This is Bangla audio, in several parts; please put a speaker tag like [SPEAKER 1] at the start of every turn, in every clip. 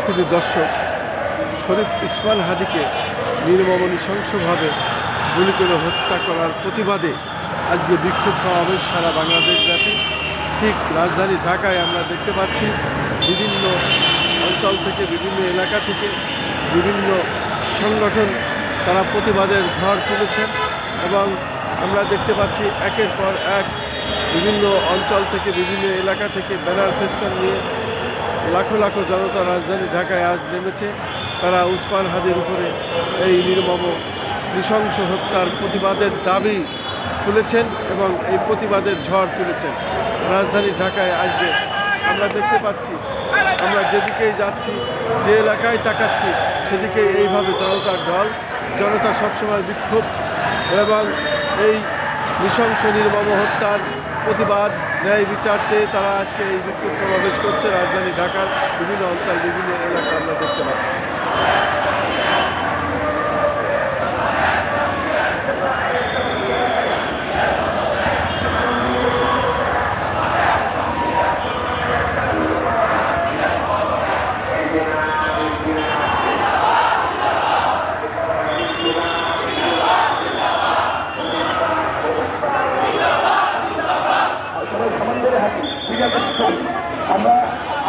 [SPEAKER 1] শুধু দর্শক, শরীফ ইসমাইল হাদিকে নির্মম নৃশংসভাবে গুলি করে হত্যা করার প্রতিবাদে আজকে বিক্ষোভ সমাবেশ সারা বাংলাদেশব্যাপী। ঠিক রাজধানী ঢাকায় আমরা দেখতে পাচ্ছি বিভিন্ন অঞ্চল থেকে, বিভিন্ন এলাকা থেকে বিভিন্ন সংগঠন তারা প্রতিবাদের ঝড় তুলেছেন এবং আমরা দেখতে পাচ্ছি একের পর এক বিভিন্ন অঞ্চল থেকে, বিভিন্ন এলাকা থেকে ব্যানার ফেস্টুন নিয়ে লাখো লাখো জনতা রাজধানী ঢাকায় আজ নেমেছে। তারা উসমান হাদির উপরে এই নির্মম নৃশংস হত্যার প্রতিবাদের দাবি তুলেছেন এবং এই প্রতিবাদের ঝড় তুলেছেন রাজধানী ঢাকায়। আজকে আমরা দেখতে পাচ্ছি, আমরা যেদিকেই যাচ্ছি, যে এলাকায় তাকাচ্ছি, সেদিকে এইভাবে জনতার ঢল। জনতা সবসময় বিক্ষোভ এবং এই নৃশংস নির্মম হত্যার প্রতিবাদ, ন্যায় বিচার চেয়ে তারা আজকে এই বিক্ষোভ সমাবেশ করছে রাজধানী ঢাকার বিভিন্ন অঞ্চল, বিভিন্ন এলাকা আমরা দেখতে পাচ্ছি।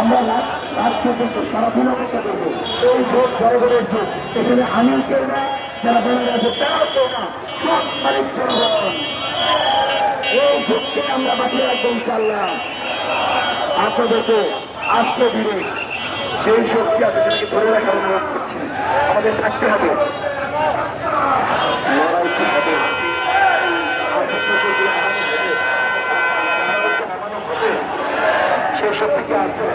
[SPEAKER 2] আমরা রাত পর্যন্ত সারাদিন অপেক্ষা করবো। এই ভোট জনগণের ভোট, এখানে আমি কেউ না, যারা বলে গেছে তারাও কেউ না, সব মালিক জনগণ। এই ভোটকে আমরা বাঁচিয়ে রাখবো ইনশাল্লাহ। আপনাদেরকে আজকে দিনে যেই শক্তি আছে সেটাকে ধরে রাখার অনুরোধ করছি। আমাদের থাকতে হবে, লড়াইতে হবে, সেই শক্তিকে আছে।